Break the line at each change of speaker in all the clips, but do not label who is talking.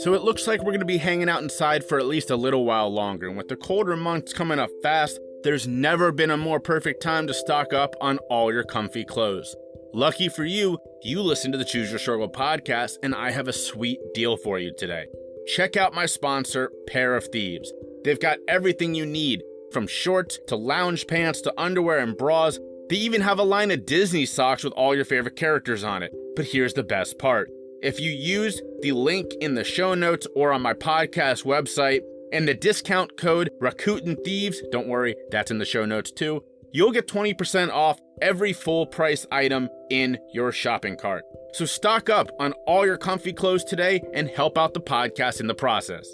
So it looks like we're going to be hanging out inside for at least a little while longer, and with the colder months coming up fast, there's never been a more perfect time to stock up on all your comfy clothes. Lucky for you, you listen to the Choose Your Struggle podcast, and I have a sweet deal for you today. Check out my sponsor, Pair of Thieves. They've got everything you need, from shorts to lounge pants to underwear and bras. They even have a line of Disney socks with all your favorite characters on it. But here's the best part. If you use the link in the show notes or on my podcast website and the discount code Rakuten Thieves, don't worry, that's in the show notes too, you'll get 20% off every full price item in your shopping cart. So stock up on all your comfy clothes today and help out the podcast in the process.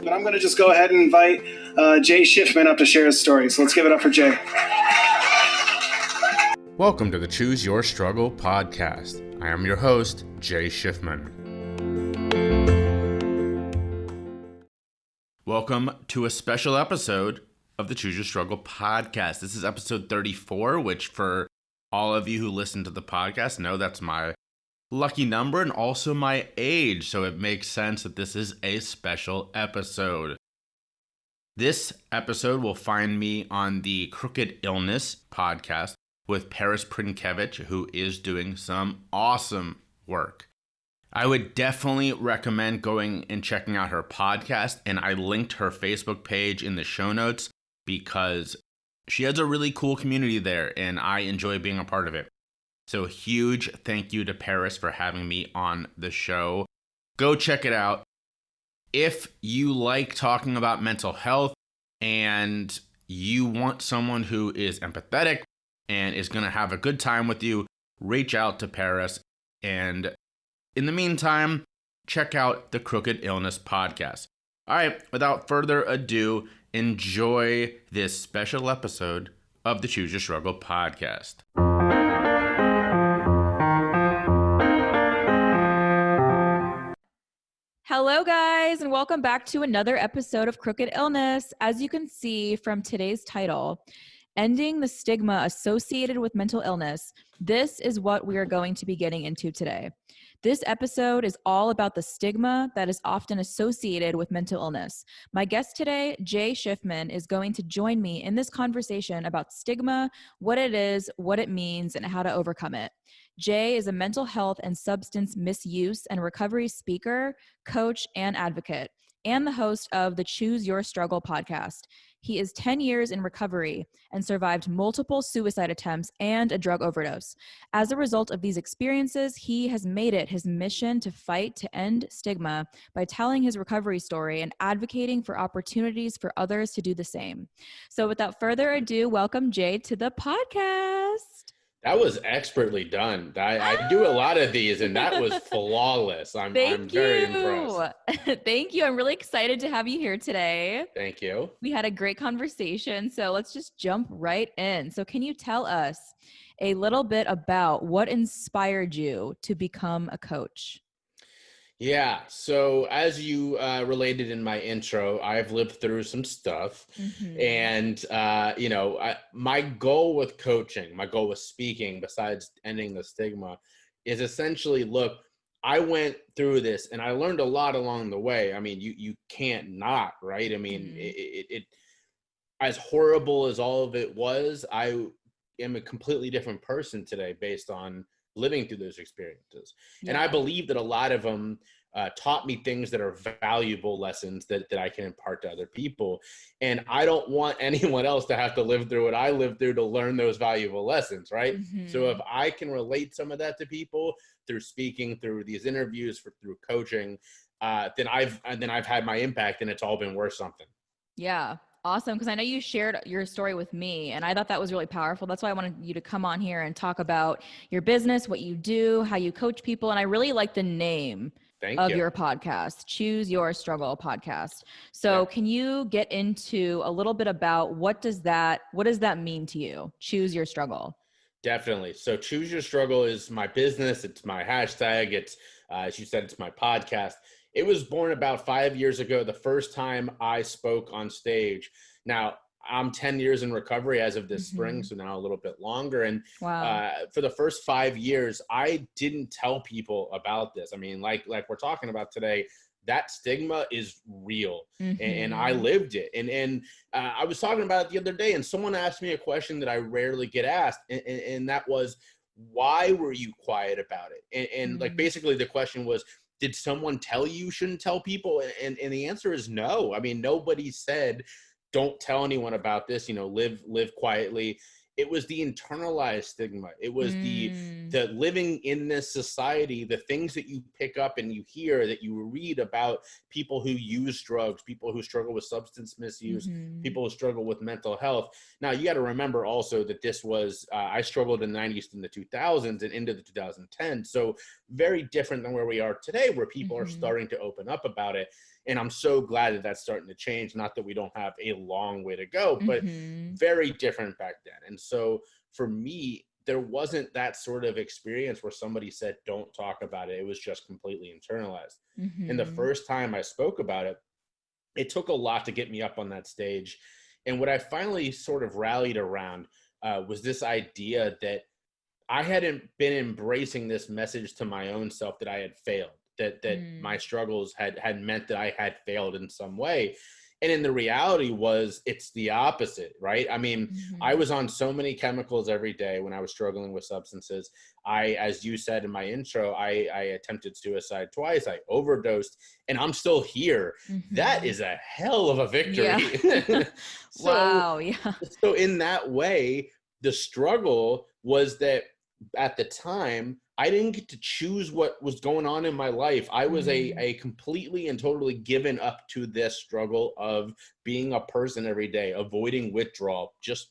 But I'm going to just go ahead and invite Jay Shifman up to share his story. So let's give it up for Jay.
Welcome to the Choose Your Struggle podcast. I am your host, Jay Shifman. Welcome to a special episode of the Choose Your Struggle podcast. This is episode 34, which for all of you who listen to the podcast know that's my lucky number and also my age, so it makes sense that this is a special episode. This episode will find me on the Crooked Illness podcast with Paris Prynkiewicz, who is doing some awesome work. I would definitely recommend going and checking out her podcast, and I linked her Facebook page in the show notes because she has a really cool community there, and I enjoy being a part of it. So huge thank you to Paris for having me on the show. Go check it out. If you like talking about mental health and you want someone who is empathetic and is going to have a good time with you, reach out to Paris. And in the meantime, check out the Crooked Illness podcast. All right, without further ado, enjoy this special episode of the Choose Your Struggle podcast.
Hello, guys, and welcome back to another episode of Crooked Illness. As you can see from today's title, Ending the Stigma Associated with Mental Illness, this is what we are going to be getting into today. This episode is all about the stigma that is often associated with mental illness. My guest today, Jay Shifman, is going to join me in this conversation about stigma, what it is, what it means, and how to overcome it. Jay is a mental health and substance misuse and recovery speaker, coach, and advocate, and the host of the Choose Your Struggle podcast. He is 10 years in recovery and survived multiple suicide attempts and a drug overdose. As a result of these experiences, he has made it his mission to fight to end stigma by telling his recovery story and advocating for opportunities for others to do the same. So without further ado, welcome Jay to the podcast.
That was expertly done. I do a lot of these, and that was flawless. I'm very impressed.
Thank you. I'm really excited to have you here today.
Thank you.
We had a great conversation, so let's just jump right in. So can you tell us a little bit about what inspired you to become a coach?
Yeah. So as you related in my intro, I've lived through some stuff. And, my goal with coaching, my goal with speaking, besides ending the stigma, is essentially, look, I went through this and I learned a lot along the way. I mean, you can't not, right? I mean, it as horrible as all of it was, I am a completely different person today based on living through those experiences. Yeah. And I believe that a lot of them taught me things that are valuable lessons that I can impart to other people. And I don't want anyone else to have to live through what I lived through to learn those valuable lessons, right? So if I can relate some of that to people through speaking, through these interviews, through coaching, then I've had my impact, and it's all been worth something.
Yeah. Awesome. Because I know you shared your story with me, and I thought that was really powerful. That's why I wanted you to come on here and talk about your business, what you do, how you coach people. And I really like the name of your podcast, Choose Your Struggle podcast. So can you get into a little bit about what does that mean to you? Choose Your Struggle.
Definitely. So Choose Your Struggle is my business. It's my hashtag. It's, as you said, it's my podcast. It was born about 5 years ago, the first time I spoke on stage. Now, I'm 10 years in recovery as of this spring,
Mm-hmm.
so now a little bit longer. And
Wow.
for the first 5 years, I didn't tell people about this. I mean, like we're talking about today, that stigma is real, and I
Mm-hmm.
lived it. And I was talking about it the other day, and someone asked me a question that I rarely get asked, and that was, why were you quiet about it? And like, basically the question was, did someone tell you shouldn't tell people? And the answer is no. I mean, nobody said, don't tell anyone about this, live quietly. It was the internalized stigma. It was the living in this society, the things that you pick up and you hear, that you read about people who use drugs, people who struggle with substance misuse,
Mm-hmm.
people who struggle with mental health. Now, you got to remember also that this was, I struggled in the 90s and the 2000s and into the 2010s. So very different than where we are today, where people are
Mm-hmm.
starting to open up about it. And I'm so glad that that's starting to change. Not that we don't have a long way to go, but
Mm-hmm.
very different back then. And so for me, there wasn't that sort of experience where somebody said, don't talk about it. It was just completely internalized. And the
Mm-hmm.
first time I spoke about it, it took a lot to get me up on that stage. And what I finally sort of rallied around was this idea that I hadn't been embracing this message to my own self that I had failed, that my struggles had meant that I had failed in some way. And in the reality was, it's the opposite, right? I mean, I
Mm-hmm.
was on so many chemicals every day when I was struggling with substances. As you said in my intro, I attempted suicide twice. I overdosed, and I'm still here. That
Mm-hmm.
is a hell of a
Yeah.
victory. so,
Wow. Yeah.
so in that way, the struggle was that at the time, I didn't get to choose what was going on in my life. I was
Mm-hmm.
a completely and totally given up to this struggle of being a person every day, avoiding withdrawal, just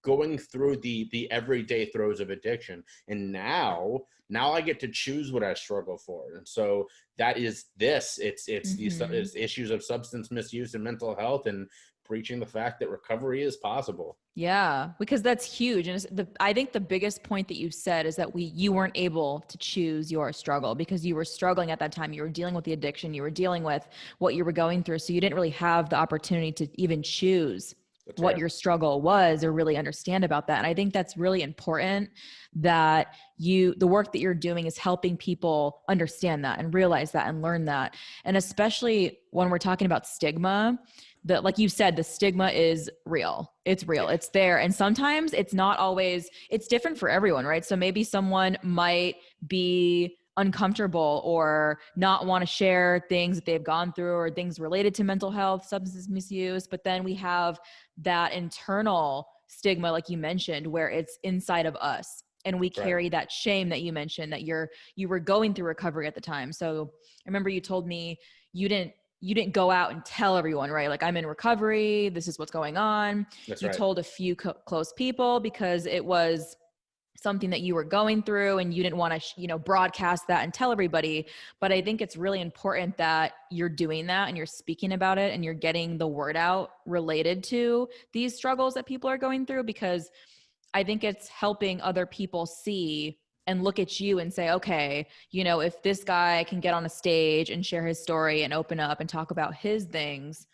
going through the everyday throes of addiction. And now I get to choose what I struggle for. And so that is this. It's these
Mm-hmm.
it's issues of substance misuse and mental health, and preaching the fact that recovery is possible.
Yeah, because that's huge. And I think the biggest point that you said is that you weren't able to choose your struggle because you were struggling at that time. You were dealing with the addiction, you were dealing with what you were going through. So you didn't really have the opportunity to even choose
That's
what
right.
your struggle was or really understand about that. And I think that's really important that the work that you're doing is helping people understand that and realize that and learn that. And especially when we're talking about stigma, that, like you said, the stigma is real. It's real.
Yeah.
It's there. And sometimes it's not always, it's different for everyone, right? So maybe someone might be uncomfortable or not want to share things that they've gone through or things related to mental health, substance misuse. But then we have that internal stigma, like you mentioned, where it's inside of us. And we
Right.
carry that shame that you mentioned, that you were going through recovery at the time. So I remember you told me you didn't go out and tell everyone, right? Like, I'm in recovery. This is what's going on.
That's
You
right.
told a few close people because it was something that you were going through and you didn't want to, broadcast that and tell everybody. But I think it's really important that you're doing that and you're speaking about it and you're getting the word out related to these struggles that people are going through, because I think it's helping other people see and look at you and say, okay, if this guy can get on a stage and share his story and open up and talk about his things,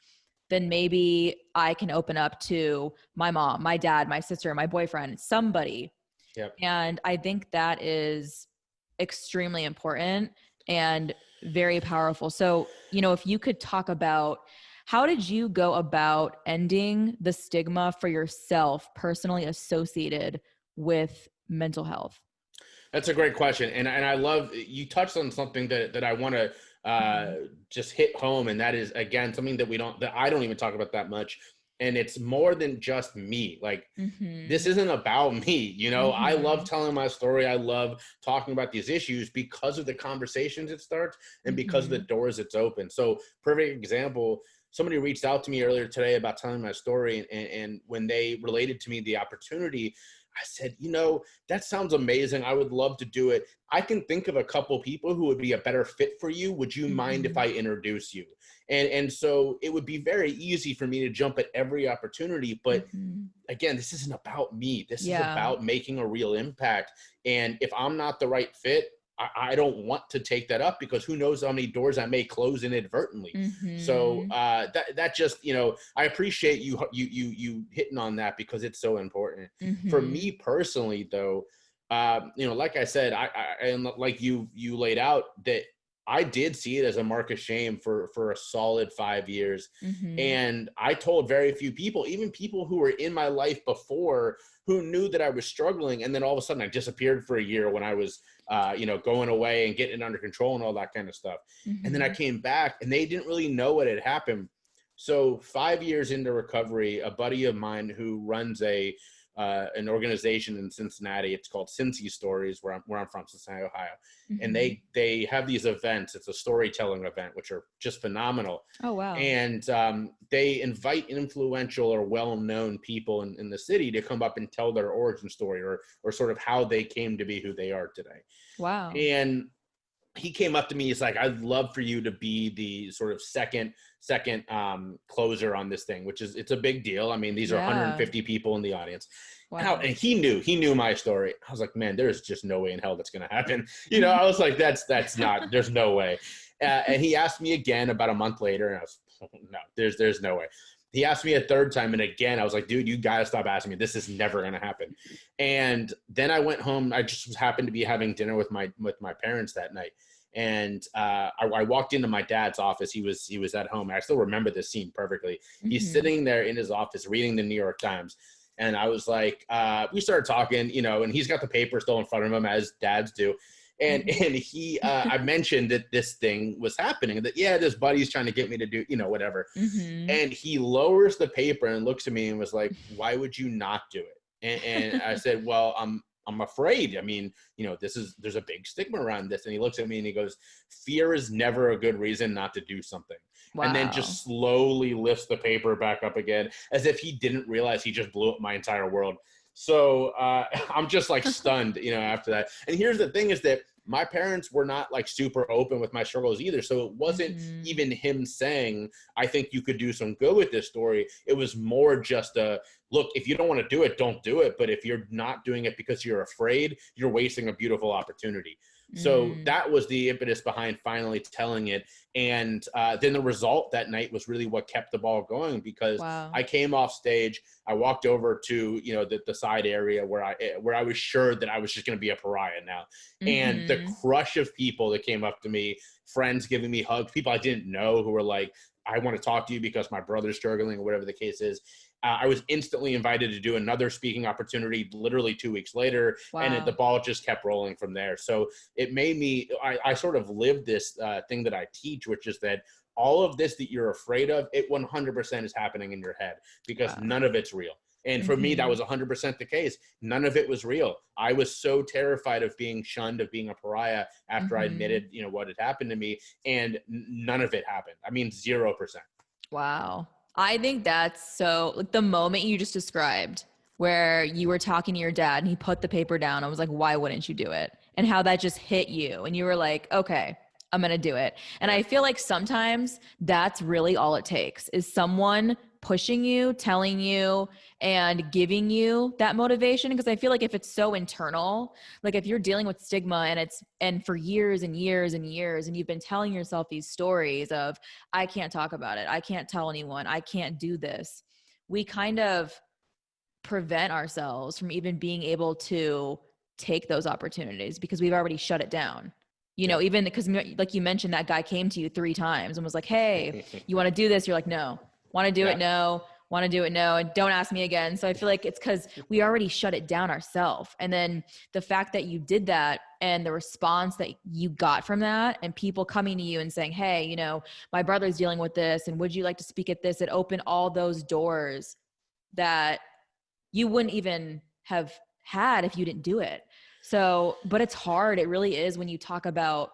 then maybe I can open up to my mom, my dad, my sister, my boyfriend, somebody.
Yep.
And I think that is extremely important and very powerful. So, if you could talk about, how did you go about ending the stigma for yourself personally associated with mental health?
That's a great question, and I love you touched on something that I want to
Mm-hmm.
just hit home, and that is, again, something that I don't even talk about that much, and it's more than just me. Like,
Mm-hmm.
this isn't about me. I love
Mm-hmm.
telling my story. I love talking about these issues because of the conversations it starts and because of the
Mm-hmm.
doors it's open. So, perfect example. Somebody reached out to me earlier today about telling my story, and when they related to me the opportunity, I said, that sounds amazing. I would love to do it. I can think of a couple people who would be a better fit for you. Would you mind if
Mm-hmm.
I introduce you? And so it would be very easy for me to jump at every opportunity. But
Mm-hmm.
again, this isn't about me. This is
Yeah.
about making a real impact. And if I'm not the right fit, I don't want to take that up because who knows how many doors I may close inadvertently. So that just, you know, I appreciate you hitting on that because it's so important. For me personally, though, you know, like I said, I and like you laid out, that I did see it as a mark of shame for a solid 5 years. And I told very few people, even people who were in my life before, who knew that I was struggling. And then all of a sudden I disappeared for a year when I was, you know, going away and getting it under control and all that kind of stuff. And then I came back and they didn't really know what had happened. So 5 years into recovery, a buddy of mine who runs an organization in Cincinnati, it's called Cincy Stories, where I'm from, Cincinnati, Ohio. And they have these events. It's a storytelling event, which are just phenomenal.
Oh, wow.
And they invite influential or well-known people in the city to come up and tell their origin story or sort of how they came to be who they are today.
Wow.
And he came up to me. He's like, I'd love for you to be the sort of second closer on this thing, it's a big deal. I mean, these are 150 people in the audience. Wow. And he knew my story. I was like, man, there's just no way in hell that's going to happen. You know, I was like, that's not, there's no way. And he asked me again about a month later, and I was, no, there's no way. He asked me a third time, and again, I was like, dude, you got to stop asking me. This is never going to happen. And then I went home. I just happened to be having dinner with my parents that night. And I walked into my dad's office. He was at home. I still remember this scene perfectly. He's sitting there in his office reading the New York Times. And I was like, we started talking, you know, and he's got the paper still in front of him, as dads do. And he, I mentioned that this thing was happening, that, yeah, this buddy's trying to get me to do, you know, whatever. And he lowers the paper and looks at me and was like, why would you not do it? And I said, well, I'm afraid. I mean, you know, there's a big stigma around this. And he looks at me and he goes, fear is never a good reason not to do something. Wow. And then just slowly lifts the paper back up again, as if he didn't realize he just blew up my entire world. So I'm just like stunned, you know, after that. And here's the thing, is that my parents were not like super open with my struggles either. So it wasn't even him saying, I think you could do some good with this story. It was more just look, if you don't want to do it, don't do it. But if you're not doing it because you're afraid, you're wasting a beautiful opportunity. So that was the impetus behind finally telling it. And then the result that night was really what kept the ball going, because I came off stage, I walked over to, you know, the side area where I was sure that I was just going to be a pariah now. And the crush of people that came up to me, friends giving me hugs, people I didn't know who were like, I want to talk to you because my brother's struggling, or whatever the case is. I was instantly invited to do another speaking opportunity literally 2 weeks later. And the ball just kept rolling from there. So it made me, I sort of lived this thing that I teach, which is that all of this that you're afraid of, it 100% is happening in your head, because none of it's real. And for me, that was 100% the case. None of it was real. I was so terrified of being shunned, of being a pariah, after I admitted, you know, what had happened to me, and none of it happened. I mean, 0%.
Wow. I think that's so, like, the moment you just described, where you were talking to your dad and he put the paper down, I was like, why wouldn't you do it? And how that just hit you. And you were like, okay, I'm going to do it. And I feel like sometimes that's really all it takes, is someone pushing you, telling you, and giving you that motivation. Because I feel like if it's so internal, like if you're dealing with stigma and for years and years and years, and you've been telling yourself these stories of, I can't talk about it, I can't tell anyone, I can't do this, we kind of prevent ourselves from even being able to take those opportunities, because we've already shut it down. You know, even because, like you mentioned, that guy came to you 3 times and was like, hey, you want to do this? You're like, no. Want to do it? No. Want to do it? No. And don't ask me again. So I feel like it's because we already shut it down ourselves. And then the fact that you did that, and the response that you got from that, and people coming to you and saying, hey, you know, my brother's dealing with this, and would you like to speak at this? It opened all those doors that you wouldn't even have had if you didn't do it. So, but it's hard. It really is, when you talk about,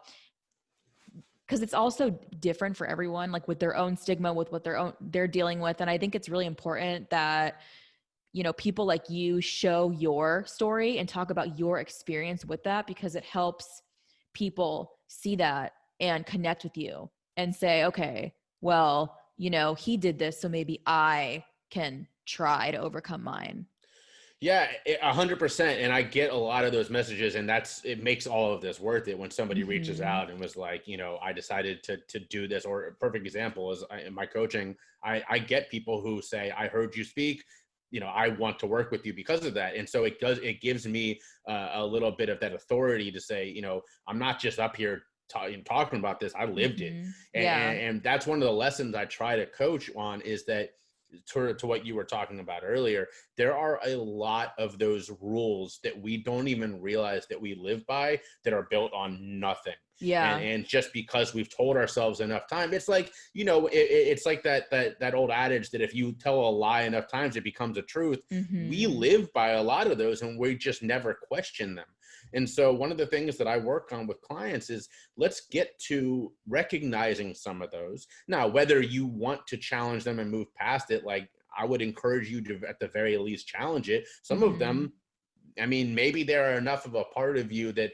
because it's also different for everyone, like with their own stigma, with what they're dealing with. And I think it's really important that, you know, people like you show your story and talk about your experience with that, because it helps people see that and connect with you and say, okay, well, you know, he did this, so maybe I can try to overcome mine.
Yeah, 100%. And I get a lot of those messages, and it makes all of this worth it when somebody reaches
Mm-hmm.
out and was like, I decided to do this. Or a perfect example is in my coaching, I get people who say, I heard you speak, I want to work with you because of that. And so it gives me a little bit of that authority to say, I'm not just up here talking about this, I lived it.
Mm-hmm.
And,
Yeah.
and that's one of the lessons I try to coach on, is that to what you were talking about earlier, there are a lot of those rules that we don't even realize that we live by, that are built on nothing.
Yeah.
And just because we've told ourselves enough time, it's like, it's like that old adage that if you tell a lie enough times, it becomes a truth. We
Mm-hmm.
live by a lot of those, and we just never question them. And so one of the things that I work on with clients is, let's get to recognizing some of those. Now, whether you want to challenge them and move past it, like, I would encourage you to, at the very least, challenge it. Some of them, I mean, maybe they're enough of a part of you that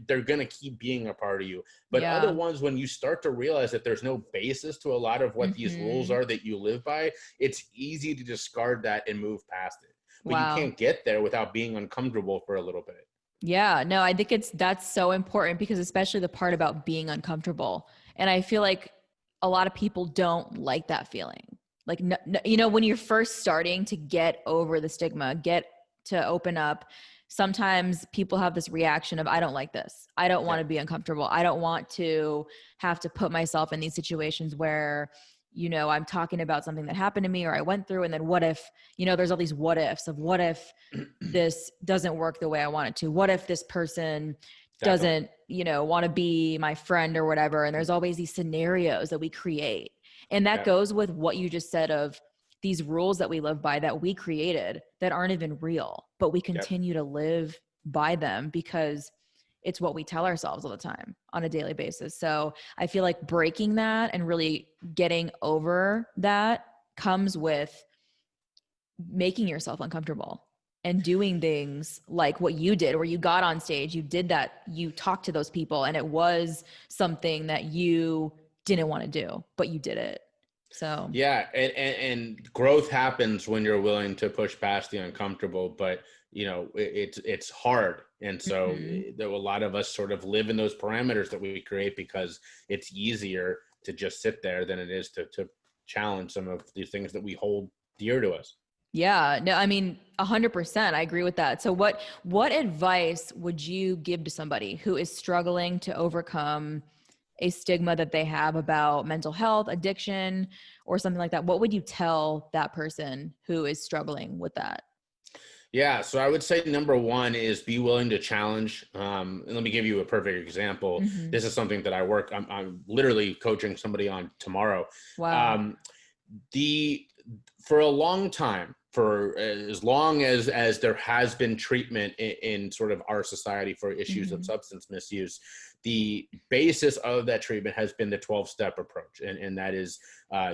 they're going to keep being a part of you. But
Yeah.
other ones, when you start to realize that there's no basis to a lot of what these rules are that you live by, it's easy to discard that and move past it. But you
Wow.
can't get there without being uncomfortable for a little bit.
Yeah, no, I think that's so important, because especially the part about being uncomfortable. And I feel like a lot of people don't like that feeling. Like, when you're first starting to get over the stigma, get to open up, sometimes people have this reaction of, I don't like this. I don't want to be uncomfortable. I don't want to have to put myself in these situations where, I'm talking about something that happened to me or I went through. And then what if, there's all these what ifs of, what if this doesn't work the way I want it to? What if this person doesn't, want to be my friend or whatever? And there's always these scenarios that we create. And that goes with what you just said of these rules that we live by, that we created, that aren't even real, but we continue to live by them because it's what we tell ourselves all the time on a daily basis. So I feel like breaking that and really getting over that comes with making yourself uncomfortable and doing things like what you did, where you got on stage, you did that, you talked to those people, and it was something that you didn't want to do, but you did it. So
yeah, and growth happens when you're willing to push past the uncomfortable, but it's hard. And so there a lot of us sort of live in those parameters that we create, because it's easier to just sit there than it is to challenge some of these things that we hold dear to us.
yeah, no, I mean, 100%. I agree with that. So what advice would you give to somebody who is struggling to overcome a stigma that they have about mental health, addiction, or something like that? What would you tell that person who is struggling with that?
Yeah, so I would say number one is be willing to challenge. And let me give you a perfect example. This is something that I'm literally coaching somebody on tomorrow.
Wow.
For a long time, for as long as there has been treatment in sort of our society for issues of substance misuse, the basis of that treatment has been the 12-step approach. And that is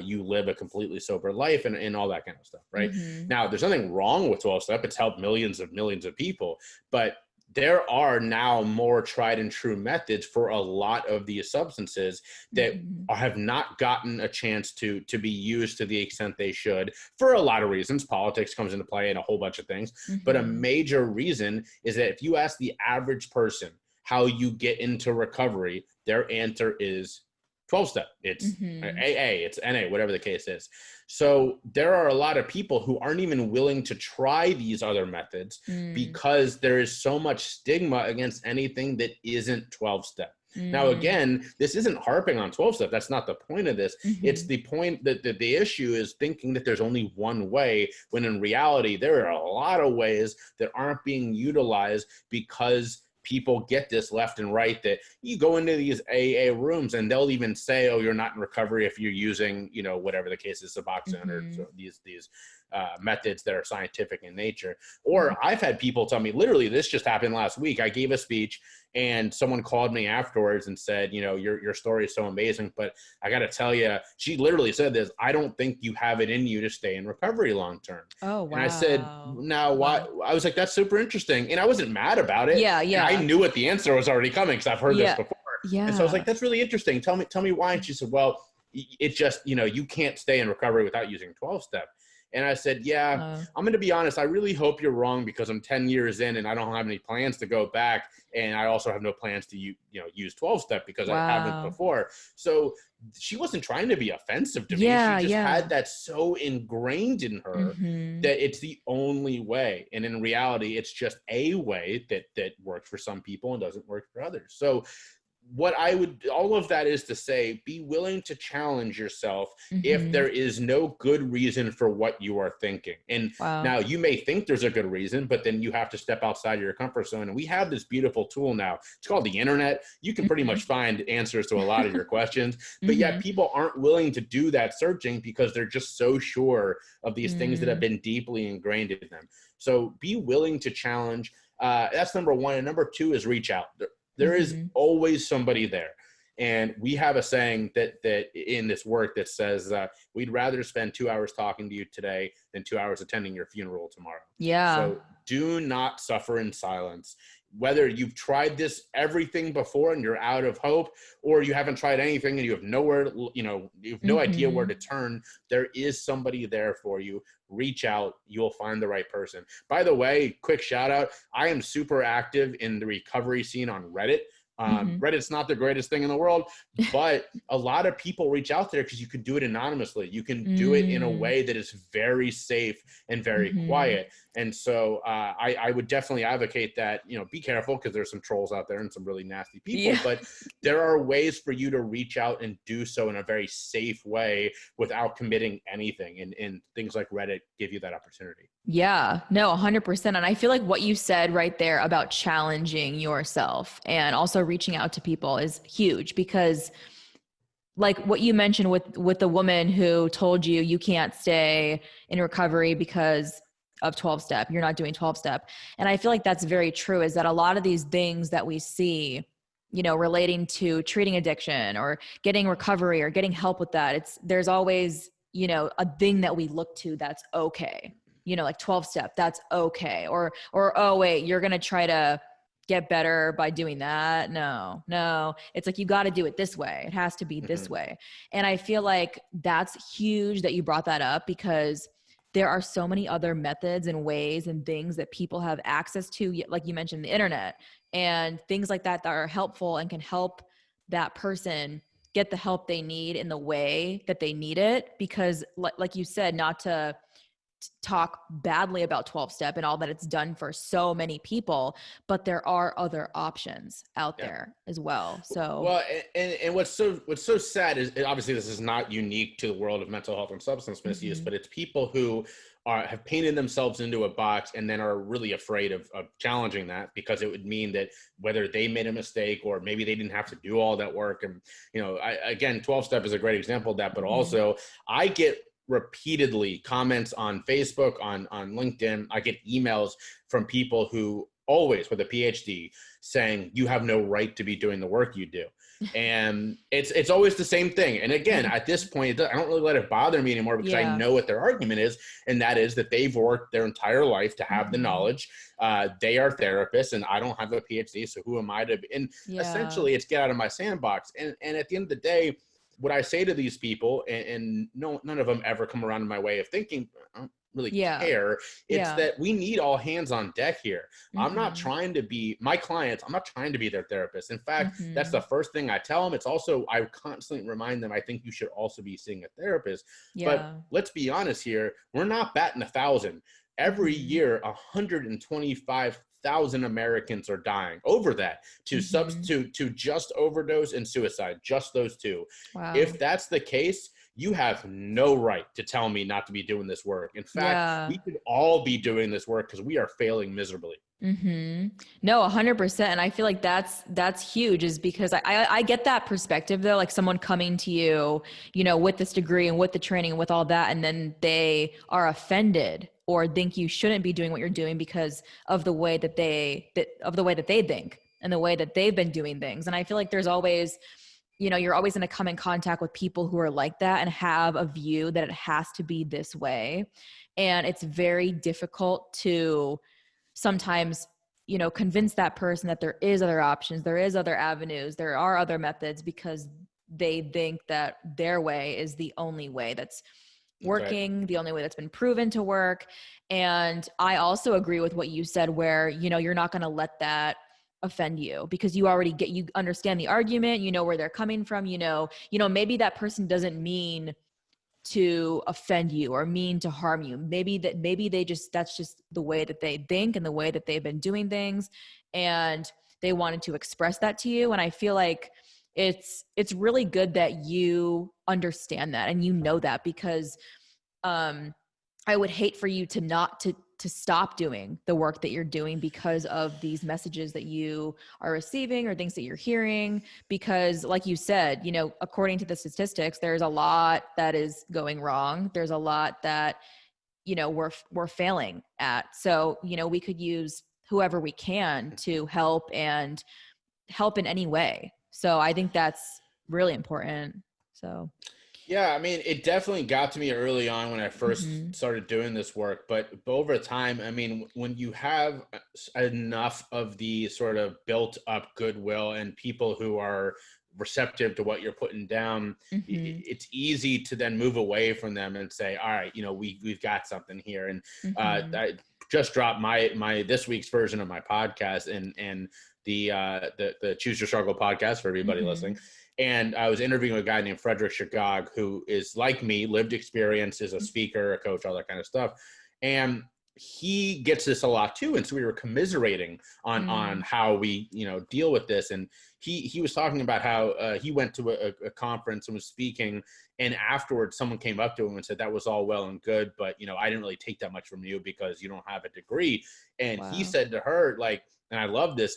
you live a completely sober life and all that kind of stuff, right? Now, there's nothing wrong with 12-step. It's helped millions of people. But there are now more tried and true methods for a lot of these substances that have not gotten a chance to be used to the extent they should, for a lot of reasons. Politics comes into play and a whole bunch of things. But a major reason is that if you ask the average person how you get into recovery, their answer is 12-step. It's AA, it's NA, whatever the case is. So there are a lot of people who aren't even willing to try these other methods because there is so much stigma against anything that isn't 12-step. Now, again, this isn't harping on 12-step. That's not the point of this. It's the point that the issue is thinking that there's only one way, when in reality, there are a lot of ways that aren't being utilized because people get this left and right, that you go into these AA rooms and they'll even say, oh, you're not in recovery if you're using, whatever the case is, Suboxone or these methods that are scientific in nature. Or I've had people tell me, literally, this just happened last week. I gave a speech and someone called me afterwards and said, your story is so amazing, but I got to tell you, she literally said this, I don't think you have it in you to stay in recovery long-term.
Oh, wow.
And I said, now why? I was like, that's super interesting. And I wasn't mad about it.
Yeah.
And I knew what the answer was already coming because I've heard this before.
Yeah.
And so I was like, that's really interesting. Tell me why. And she said, well, it just, you can't stay in recovery without using 12-step. And I said, yeah, I'm going to be honest. I really hope you're wrong because I'm 10 years in and I don't have any plans to go back. And I also have no plans to, use 12-step because I haven't before. So she wasn't trying to be offensive to me. She just had that so ingrained in her that it's the only way. And in reality, it's just a way that works for some people and doesn't work for others. So all of that is to say, be willing to challenge yourself if there is no good reason for what you are thinking. And now you may think there's a good reason, but then you have to step outside your comfort zone. And we have this beautiful tool now. It's called the internet. You can pretty much find answers to a lot of your questions, but yet people aren't willing to do that searching because they're just so sure of these things that have been deeply ingrained in them. So be willing to challenge. That's number one. And number two is reach out. There is always somebody there. And we have a saying that in this work that says, we'd rather spend 2 hours talking to you today than 2 hours attending your funeral tomorrow. Yeah. So do not suffer in silence. Whether you've tried everything before and you're out of hope, or you haven't tried anything and you have you have no idea where to turn, there is somebody there for you. Reach out, you'll find the right person. By the way, quick shout out, I am super active in the recovery scene on Reddit. Reddit's not the greatest thing in the world, but a lot of people reach out there because you can do it anonymously. You can do it in a way that is very safe and very quiet. And so I would definitely advocate that, be careful because there's some trolls out there and some really nasty people, but there are ways for you to reach out and do so in a very safe way without committing anything. And things like Reddit give you that opportunity.
Yeah, no, 100%. And I feel like what you said right there about challenging yourself and also reaching out to people is huge, because like what you mentioned with the woman who told you can't stay in recovery because of 12-step, you're not doing 12-step. And I feel like that's very true, is that a lot of these things that we see, relating to treating addiction or getting recovery or getting help with that, there's always, a thing that we look to that's okay. Like 12-step, that's okay. Or, oh wait, you're going to try to get better by doing that. No, it's like, you got to do it this way. It has to be this way. And I feel like that's huge that you brought that up, because there are so many other methods and ways and things that people have access to, like you mentioned, the internet and things like that are helpful and can help that person get the help they need in the way that they need it. Because like you said, not to talk badly about 12-step and all that it's done for so many people, but there are other options out there as well. So
and what's so sad is, obviously this is not unique to the world of mental health and substance misuse, but it's people who have painted themselves into a box and then are really afraid of challenging that, because it would mean that whether they made a mistake or maybe they didn't have to do all that work. And again, 12-step is a great example of that, but also I get repeatedly comments on Facebook, on LinkedIn. I get emails from people who always with a PhD saying you have no right to be doing the work you do. And it's always the same thing. And again, at this point, I don't really let it bother me anymore, because I know what their argument is. And that is that they've worked their entire life to have the knowledge. They are therapists and I don't have a PhD. So who am I to be? And essentially it's get out of my sandbox. And at the end of the day, what I say to these people, and none of them ever come around to my way of thinking, I don't really care. It's that we need all hands on deck here. I'm not trying to be my clients. I'm not trying to be their therapist. In fact, that's the first thing I tell them. It's also, I constantly remind them, I think you should also be seeing a therapist. But let's be honest here. We're not batting 1,000. Every year, 125,000 Americans are dying over that to to just overdose and suicide, just those two. Wow. If that's the case, you have no right to tell me not to be doing this work. In fact, we could all be doing this work because we are failing miserably.
No, 100%. And I feel like that's huge, is because I get that perspective though, like someone coming to you, with this degree and with the training and with all that, and then they are offended or think you shouldn't be doing what you're doing because of the way that they think and the way that they've been doing things. And I feel like there's always, you're always going to come in contact with people who are like that and have a view that it has to be this way. And it's very difficult to sometimes, convince that person that there is other options, there is other avenues, there are other methods, because they think that their way is the only way that's working, the only way that's been proven to work. And I also agree with what you said, where, you're not going to let that offend you, because you understand the argument, where they're coming from, maybe that person doesn't mean to offend you or mean to harm you. Maybe that's just the way that they think and the way that they've been doing things. And they wanted to express that to you. And I feel like it's really good that you understand that and that, because I would hate for you to not to stop doing the work that you're doing because of these messages that you are receiving or things that you're hearing. Because like you said, according to the statistics, there's a lot that is going wrong. There's a lot that, we're failing at. So, we could use whoever we can to help in any way. So I think that's really important. So.
Yeah, I mean, it definitely got to me early on when I first started doing this work, but over time, I mean, when you have enough of the sort of built up goodwill and people who are receptive to what you're putting down, it's easy to then move away from them and say, all right, we've got something here. And I just dropped my this week's version of my podcast and the Choose Your Struggle podcast for everybody listening. And I was interviewing a guy named Frederick Chagog, who is like me, lived experience, is a speaker, a coach, all that kind of stuff. And he gets this a lot too. And so we were commiserating on how we, deal with this. And he was talking about how he went to a conference and was speaking. And afterwards, someone came up to him and said, that was all well and good, but, I didn't really take that much from you because you don't have a degree. And he said to her, like, and I love this,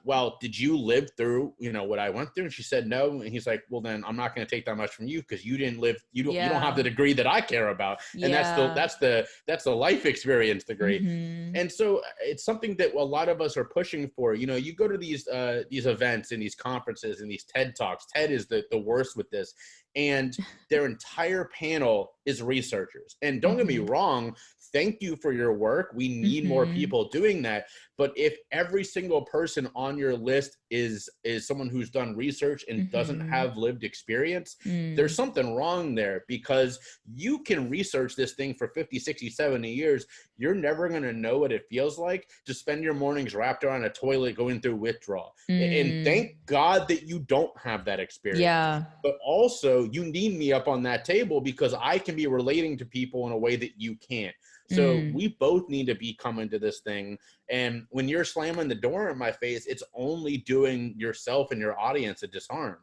well, did you live through, what I went through? And she said, no. And he's like, well, then I'm not going to take that much from you because you didn't live, you don't have the degree that I care about. And that's the life experience degree. And so it's something that a lot of us are pushing for. You go to these events and these conferences and these TED Talks. TED is the worst with this. And their entire panel is researchers. And don't get me wrong, thank you for your work. We need more people doing that. But if every single person on your list is someone who's done research and doesn't have lived experience, there's something wrong there, because you can research this thing for 50, 60, 70 years. You're never going to know what it feels like to spend your mornings wrapped around a toilet going through withdrawal. And thank God that you don't have that experience.
Yeah.
But also, you need me up on that table because I can be relating to people in a way that you can't. So we both need to be coming to this thing. And when you're slamming the door in my face, it's only doing yourself and your audience a disharm.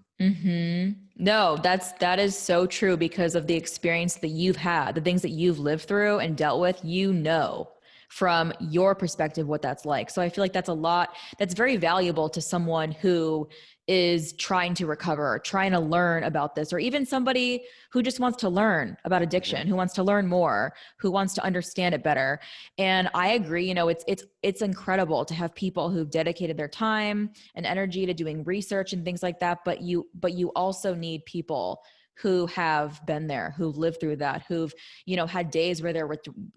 No, that is so true, because of the experience that you've had, the things that you've lived through and dealt with, from your perspective, what that's like. So I feel like that's a lot that's very valuable to someone who is trying to recover or trying to learn about this, or even somebody who just wants to learn about addiction, who wants to learn more, who wants to understand it better. And I agree, it's incredible to have people who've dedicated their time and energy to doing research and things like that. But you also need people who have been there, who've lived through that, who've, had days where they're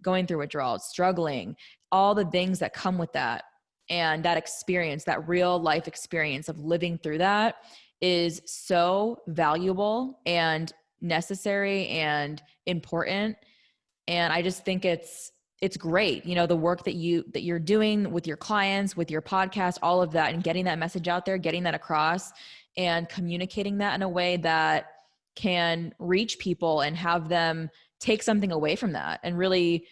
going through withdrawals, struggling, all the things that come with that. And that experience, that real life experience of living through that, is so valuable and necessary and important. And I just think it's great, the work that you're doing with your clients, with your podcast, all of that, and getting that message out there, getting that across and communicating that in a way that can reach people and have them take something away from that and really,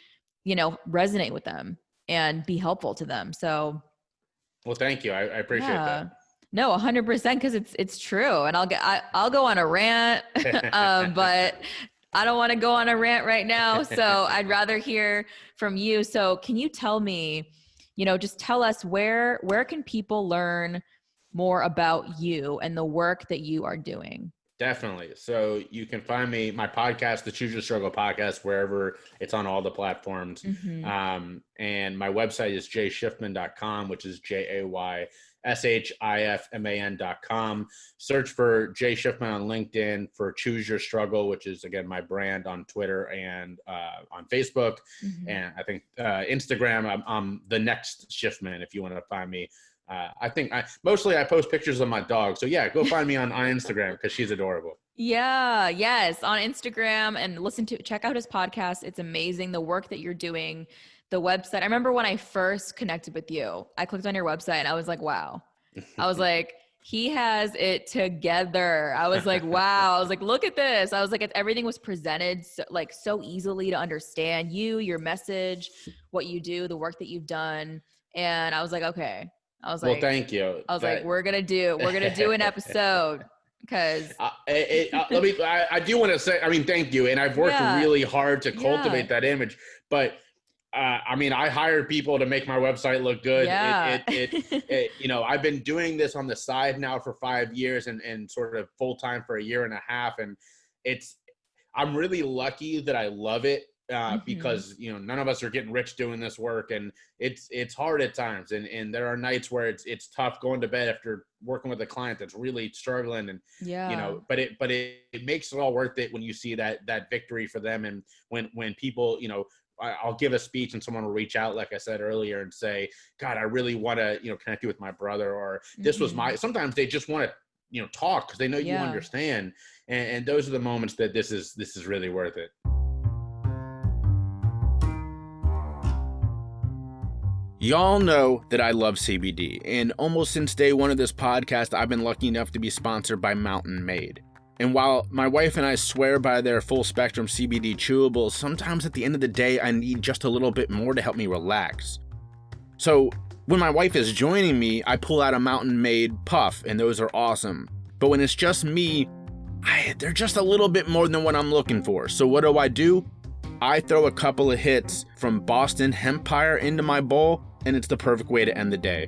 resonate with them and be helpful to them. So,
well, thank you. I appreciate that.
No, 100%, because it's true. And I'll go on a rant, but I don't want to go on a rant right now. So I'd rather hear from you. So can you tell me, just tell us where can people learn more about you and the work that you are doing?
Definitely. So you can find my podcast, the Choose Your Struggle podcast, wherever it's on all the platforms. And my website is jshifman.com, which is JAYSHIFMAN.com. Search for Jay Shifman on LinkedIn, for Choose Your Struggle, which is, again, my brand, on Twitter and on Facebook. And I think Instagram, I'm the next Shifman if you want to find me I think mostly I post pictures of my dog. So yeah, go find me on Instagram because she's adorable.
Yeah, yes, on Instagram, and check out his podcast. It's amazing the work that you're doing, the website. I remember when I first connected with you, I clicked on your website and I was like, wow. I was like, he has it together. I was like, wow. I was like, look at this. I was like, everything was presented so easily to understand your message, what you do, the work that you've done. And I was like, okay.
Well, thank you.
I was like, we're going to do an episode. Because
I do want to say, I mean, thank you. And I've worked really hard to cultivate that image, but I mean, I hired people to make my website look good.
Yeah.
You know, I've been doing this on the side now for 5 years and sort of full time for a year and a half. And I'm really lucky that I love it. Because, you know, none of us are getting rich doing this work, and it's hard at times. And there are nights where it's tough going to bed after working with a client that's really struggling, and, you know, but it makes it all worth it when you see that victory for them. And when people, you know, I'll give a speech and someone will reach out, like I said earlier, and say, God, I really want to, you know, connect you with my brother, or this was sometimes they just want to, you know, talk because they know you understand. And those are the moments that this is really worth it. Y'all know that I love CBD, and almost since day one of this podcast, I've been lucky enough to be sponsored by Mountain Made. And while my wife and I swear by their full spectrum CBD chewables, sometimes at the end of the day, I need just a little bit more to help me relax. So when my wife is joining me, I pull out a Mountain Made puff, and those are awesome. But when it's just me, they're just a little bit more than what I'm looking for. So what do? I throw a couple of hits from Boston Hempire into my bowl, and it's the perfect way to end the day.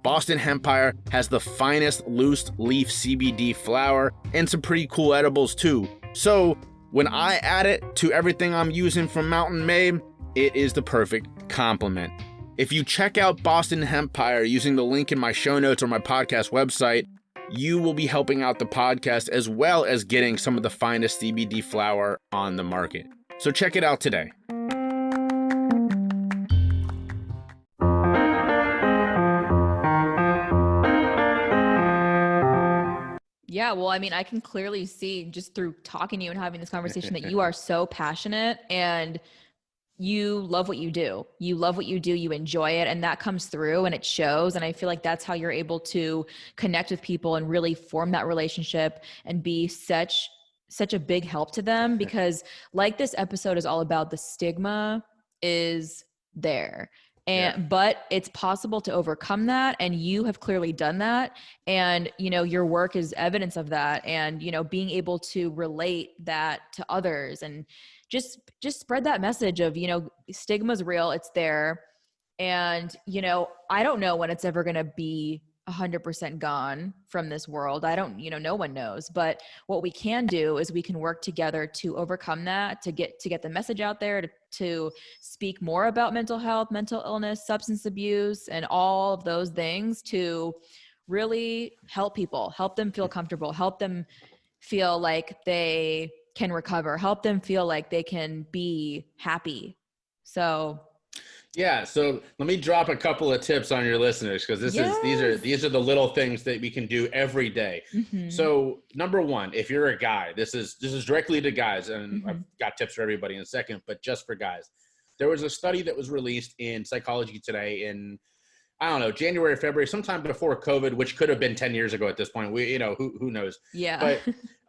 Boston Hempire has the finest loose leaf CBD flower and some pretty cool edibles too. So when I add it to everything I'm using from Mountain Made, it is the perfect complement. If you check out Boston Hempire using the link in my show notes or my podcast website, you will be helping out the podcast as well as getting some of the finest CBD flower on the market. So check it out today.
Yeah, well, I mean, I can clearly see just through talking to you and having this conversation that you are so passionate and you love what you do. You love what you do, you enjoy it, and that comes through and it shows. And I feel like that's how you're able to connect with people and really form that relationship and be such a big help to them, because like this episode is all about, the stigma is there. But it's possible to overcome that. And you have clearly done that. And, you know, your work is evidence of that. And, you know, being able to relate that to others and just spread that message of, you know, stigma's real, it's there. And, you know, I don't know when it's ever going to be 100% gone from this world. I don't, you know, no one knows, but what we can do is we can work together to overcome that, to get the message out there, to speak more about mental health, mental illness, substance abuse, and all of those things, to really help people, help them feel comfortable, help them feel like they can recover, help them feel like they can be happy. So
yeah. So let me drop a couple of tips on your listeners, because these are the little things that we can do every day. Mm-hmm. So number one, if you're a guy, this is directly to guys, and I've got tips for everybody in a second, but just for guys. There was a study that was released in Psychology Today in, I don't know, January, February, sometime before COVID, which could have been 10 years ago at this point. We, you know, who knows?
Yeah.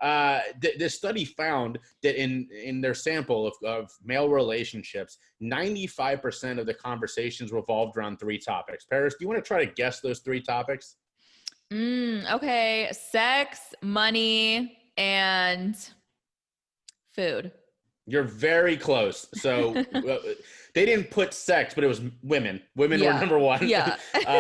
But this study found that in their sample of male relationships, 95% of the conversations revolved around 3 topics. Paris, do you want to try to guess those 3 topics?
Okay. Sex, money, and food.
You're very close. So they didn't put sex, but it was women. Women were number 1.
Yeah.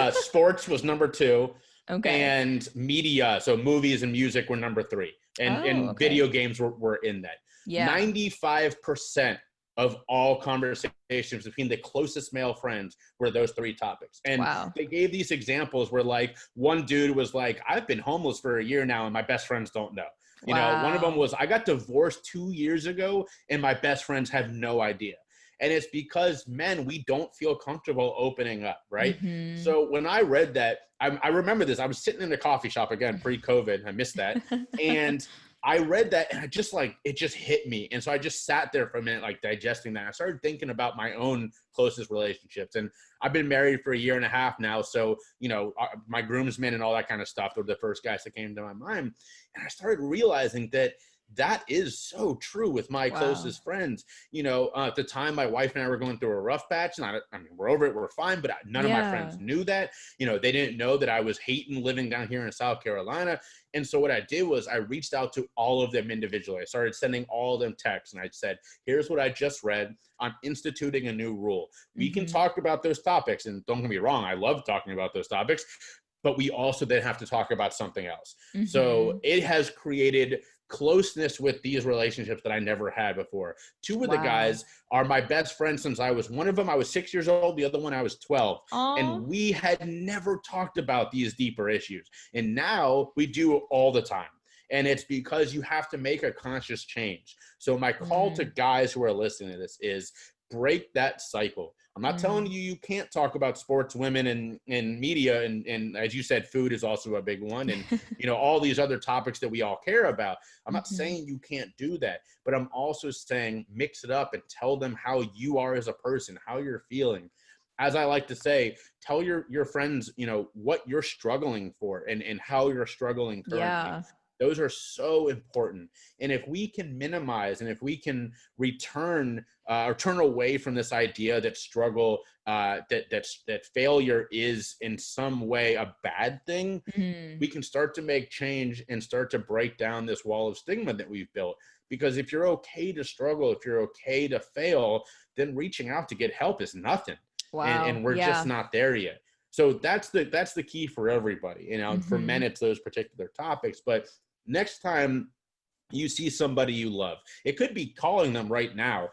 Sports was number 2.
Okay.
And media, so movies and music, were number 3. And video games were in that.
Yeah.
95% of all conversations between the closest male friends were those 3 topics. And they gave these examples where, like, one dude was like, I've been homeless for a year now and my best friends don't know. You know, one of them was, I got divorced 2 years ago and my best friends have no idea. And it's because men, we don't feel comfortable opening up, right?
Mm-hmm.
So when I read that, I remember this. I was sitting in a coffee shop again, pre-COVID. I missed that. And I read that and it just hit me. And so I just sat there for a minute, like digesting that. I started thinking about my own closest relationships. And I've been married for 1.5 years now. So, my groomsmen and all that kind of stuff were the first guys that came to my mind. And I started realizing that is so true with my closest friends. At the time, my wife and I were going through a rough patch. We're over it. We're fine. But none of my friends knew that. They didn't know that I was hating living down here in South Carolina. And so what I did was I reached out to all of them individually. I started sending all of them texts. And I said, here's what I just read. I'm instituting a new rule. We can talk about those topics. And don't get me wrong, I love talking about those topics. But we also then have to talk about something else. So it has created closeness with these relationships that I never had before. Two of the guys are my best friends since one of them I was 6 years old, the other one I was 12.
Aww.
And we had never talked about these deeper issues. And now we do all the time. And it's because you have to make a conscious change. So my call to guys who are listening to this is break that cycle. I'm not telling you can't talk about sports, women, and media. And as you said, food is also a big one. And, all these other topics that we all care about. I'm not saying you can't do that, but I'm also saying mix it up and tell them how you are as a person, how you're feeling. As I like to say, tell your friends, what you're struggling for and how you're struggling currently.
Yeah.
Those are so important. And if we can minimize and if we can return or turn away from this idea that struggle, that failure is in some way a bad thing, we can start to make change and start to break down this wall of stigma that we've built. Because if you're okay to struggle, if you're okay to fail, then reaching out to get help is nothing.
Wow.
And we're just not there yet. So that's the key for everybody. For men, it's those particular topics. But next time you see somebody you love, it could be calling them right now.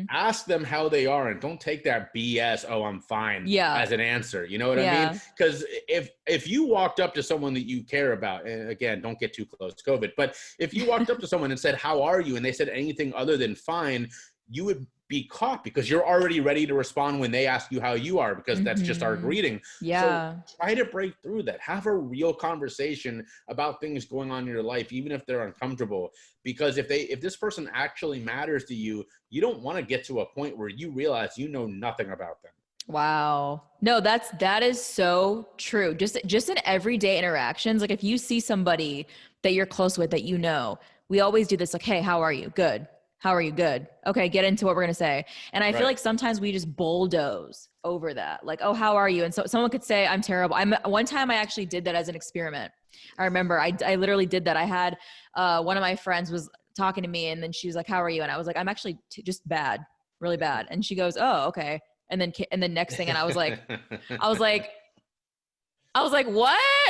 Ask them how they are and don't take that BS, oh, I'm fine, as an answer. You know what I mean? Because if you walked up to someone that you care about, and again, don't get too close to COVID, but if you walked up to someone and said, how are you? And they said anything other than fine, you would be caught because you're already ready to respond when they ask you how you are, because that's just our greeting. So try to break through that. Have a real conversation about things going on in your life, even if they're uncomfortable. Because if this person actually matters to you, you don't want to get to a point where you realize you know nothing about them.
Wow. No, that is so true. Just in everyday interactions, like if you see somebody that you're close with that we always do this, like, hey, how are you? Good. How are you? Good. Okay, get into what we're going to say. And I feel like sometimes we just bulldoze over that. Like, oh, how are you? And so someone could say, I'm terrible. One time I actually did that as an experiment. I remember I literally did that. I had one of my friends was talking to me and then she was like, how are you? And I was like, I'm actually just bad, really bad. And she goes, oh, okay. And then next thing, and I was like, what?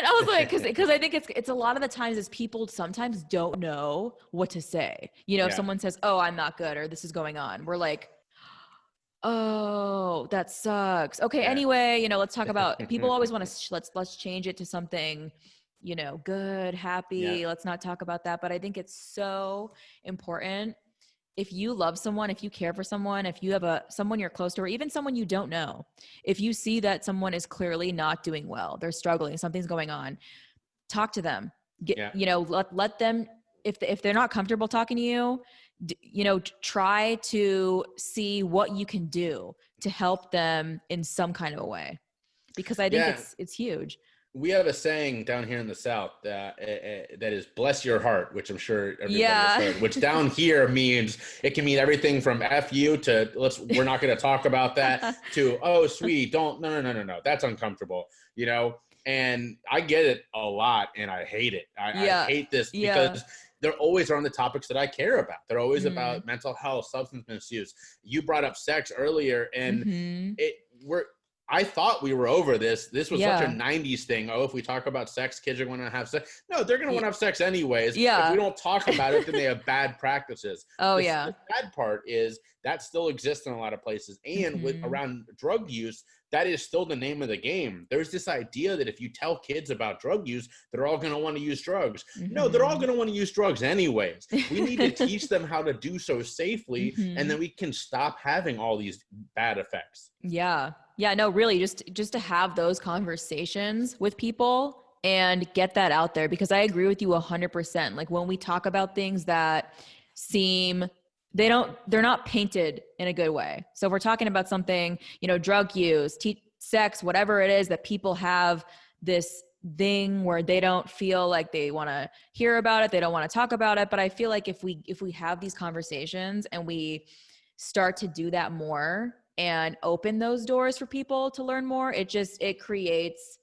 I was like, because I think it's a lot of the times is people sometimes don't know what to say. If someone says, oh, I'm not good, or this is going on, we're like, oh, that sucks. Okay. Anyway, let's talk about, people always want to, let's change it to something, good, happy. Let's not talk about that. But I think it's so important. If you love someone, if you care for someone, if you have someone you're close to, or even someone you don't know, if you see that someone is clearly not doing well, they're struggling, something's going on, talk to them. Let them, if they're not comfortable talking to you, try to see what you can do to help them in some kind of a way, because I think it's huge. We
have a saying down here in the South that is bless your heart, which I'm sure everybody has heard, which down here means, it can mean everything from F you to we're not going to talk about that to, oh, sweet, no, that's uncomfortable, and I get it a lot and I hate it. I hate this because they're always on the topics that I care about. They're always about mental health, substance misuse. You brought up sex earlier and I thought we were over this. This was such a 90s thing. Oh, if we talk about sex, kids are going to have sex. No, they're going to want to have sex anyways. If we don't talk about it, then they have bad practices. The bad part is that still exists in a lot of places. And with around drug use, that is still the name of the game. There's this idea that if you tell kids about drug use, they're all going to want to use drugs. No, they're all going to want to use drugs anyways. We need to teach them how to do so safely, and then we can stop having all these bad effects.
Yeah. Yeah, no, really just to have those conversations with people and get that out there, because I agree with you 100%. Like when we talk about things that seem, they're not painted in a good way. So if we're talking about something, drug use, sex, whatever it is, that people have this thing where they don't feel like they want to hear about it, they don't want to talk about it. But I feel like if we have these conversations and we start to do that more and open those doors for people to learn more, it creates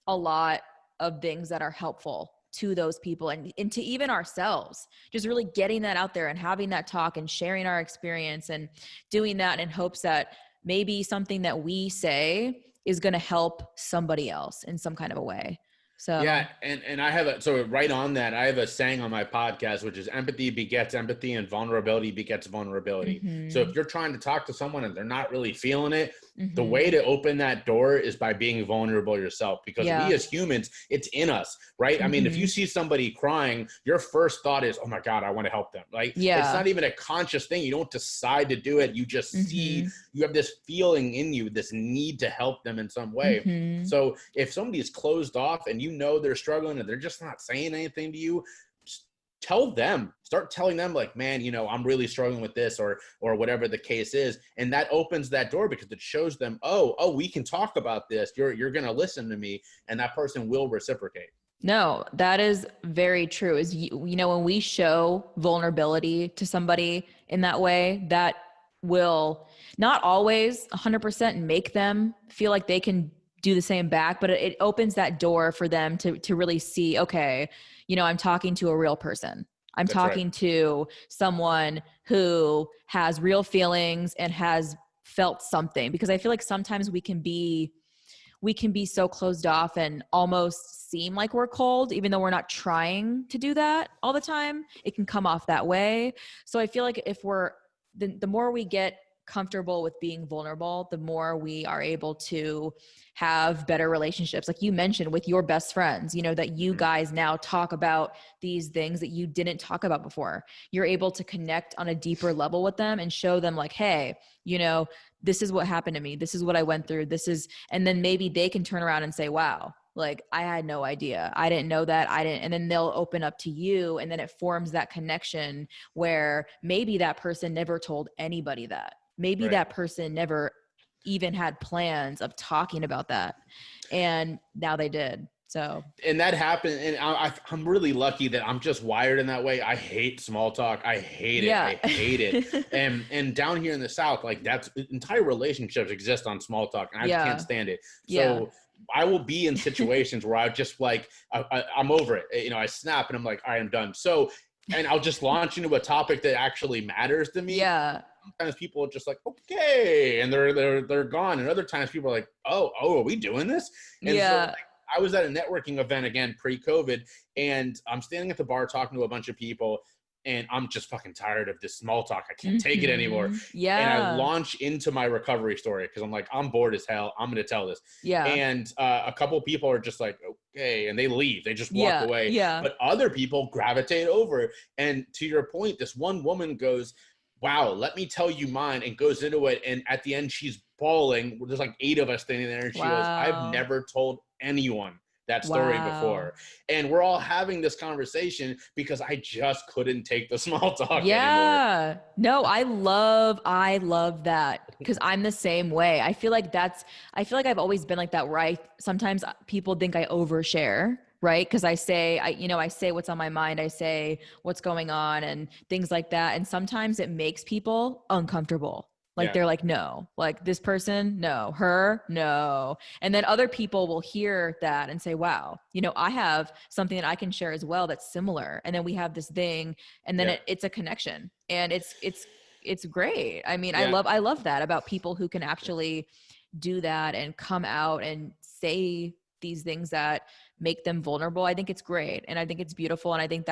a lot of things that are helpful to those people and to even ourselves. Just really getting that out there and having that talk and sharing our experience and doing that in hopes that maybe something that we say is going to help somebody else in some kind of a way. So
yeah, and I have so right on that, I have a saying on my podcast, which is empathy begets empathy and vulnerability begets vulnerability. So if you're trying to talk to someone and they're not really feeling it, the way to open that door is by being vulnerable yourself, because we as humans, it's in us, right? I mean, if you see somebody crying, your first thought is, oh my God, I want to help them. Like, it's not even a conscious thing. You don't decide to do it. You just see, you have this feeling in you, this need to help them in some way. So if somebody is closed off and they're struggling and they're just not saying anything to you, tell them, start telling them like, man, I'm really struggling with this or whatever the case is. And that opens that door because it shows them, oh, we can talk about this. You're going to listen to me, and that person will reciprocate.
No, that is very true. Is when we show vulnerability to somebody in that way, that will not always 100% make them feel like they can do the same back, but it opens that door for them to really see, okay, I'm talking to a real person. I'm talking to someone who has real feelings and has felt something, because I feel like sometimes we can be so closed off and almost seem like we're cold, even though we're not trying to do that all the time. It can come off that way. So I feel like if the more we get comfortable with being vulnerable, the more we are able to have better relationships. Like you mentioned with your best friends, that you guys now talk about these things that you didn't talk about before. You're able to connect on a deeper level with them and show them like, hey, this is what happened to me. This is what I went through. And then maybe they can turn around and say, wow, like I had no idea. I didn't know that. And then they'll open up to you. And then it forms that connection where maybe that person never told anybody that. Maybe that person never even had plans of talking about that, and now they did. So, and
that happened. And I'm really lucky that I'm just wired in that way. I hate small talk. I hate it. I hate it. And down here in the South, like that's entire relationships exist on small talk, and I can't stand it. So I will be in situations where I just like, I'm over it. I snap and I'm like, all right, I'm done. So, and I'll just launch into a topic that actually matters to me.
Yeah.
Sometimes people are just like, okay, and they're gone. And other times people are like, oh, are we doing this? And so like, I was at a networking event again pre-COVID, and I'm standing at the bar talking to a bunch of people, and I'm just fucking tired of this small talk. I can't take it anymore.
Yeah.
And I launch into my recovery story because I'm like, I'm bored as hell. I'm going to tell this.
Yeah.
And a couple of people are just like, okay, and they leave. They just walk away.
Yeah.
But other people gravitate over. And to your point, this one woman goes, wow, let me tell you mine, and goes into it. And at the end, she's bawling. There's like 8 of us standing there. And she goes, I've never told anyone that story before. And we're all having this conversation because I just couldn't take the small talk anymore.
No, I love that, because I'm the same way. I feel like I've always been like that, where sometimes people think I overshare. Right. Cause I say what's on my mind. I say what's going on and things like that. And sometimes it makes people uncomfortable. Like they're like, no, like this person, no, her, no. And then other people will hear that and say, wow, I have something that I can share as well that's similar. And then we have this thing, and then it's a connection, and it's great. I mean, I love that about people who can actually do that and come out and say these things that make them vulnerable. I think it's great. And I think it's beautiful. And I think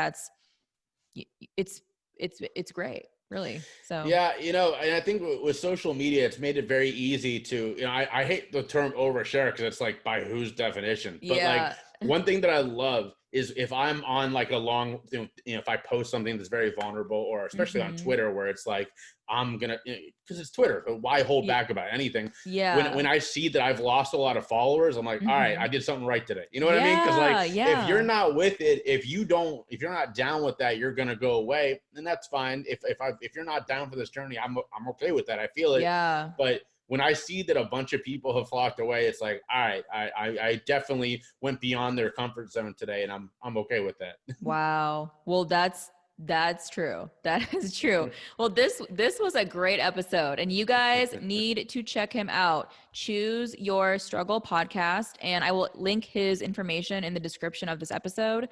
it's great. really. So
Yeah, and I think with social media, it's made it very easy to, I hate the term overshare because it's like by whose definition. But like
yeah.
one thing that I love is if I'm on like a long, if I post something that's very vulnerable, or especially on Twitter where it's like, I'm gonna, because it's Twitter, but why hold back about anything?
Yeah.
When I see that I've lost a lot of followers, I'm like, all right, I did something right today. You know what I mean? Because like, if you're not with it, if you're not down with that, you're gonna go away, and that's fine. If you're not down for this journey, I'm okay with that. I feel it.
Yeah.
But when I see that a bunch of people have flocked away, it's like, all right, I definitely went beyond their comfort zone today, and I'm okay with that.
Wow. Well, that's true. That is true. Well, this was a great episode, and you guys need to check him out. Choose Your Struggle podcast, and I will link his information in the description of this episode.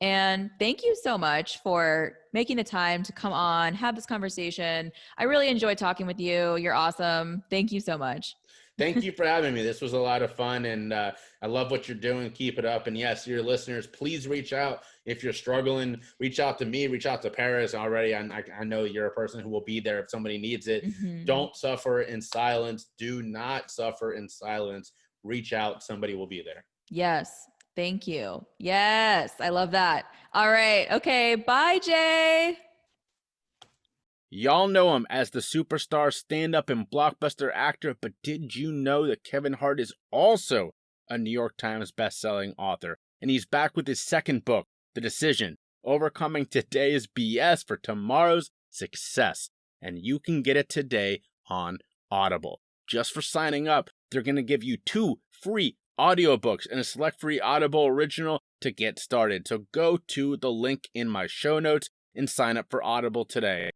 And thank you so much for making the time to come on, have this conversation. I really enjoyed talking with you. You're awesome. Thank you so much.
Thank you for having me. This was a lot of fun, and I love what you're doing. Keep it up. And yes, your listeners, please reach out. If you're struggling, reach out to me, reach out to Paris already. I know you're a person who will be there if somebody needs it. Don't suffer in silence. Do not suffer in silence. Reach out. Somebody will be there.
Yes. Thank you. Yes. I love that. All right. Okay. Bye, Jay.
Y'all know him as the superstar stand-up and blockbuster actor, but did you know that Kevin Hart is also a New York Times best-selling author? And he's back with his second book, The Decision, Overcoming Today's BS for Tomorrow's Success. And you can get it today on Audible. Just for signing up, they're going to give you 2 free audiobooks and a select free Audible original to get started. So go to the link in my show notes and sign up for Audible today.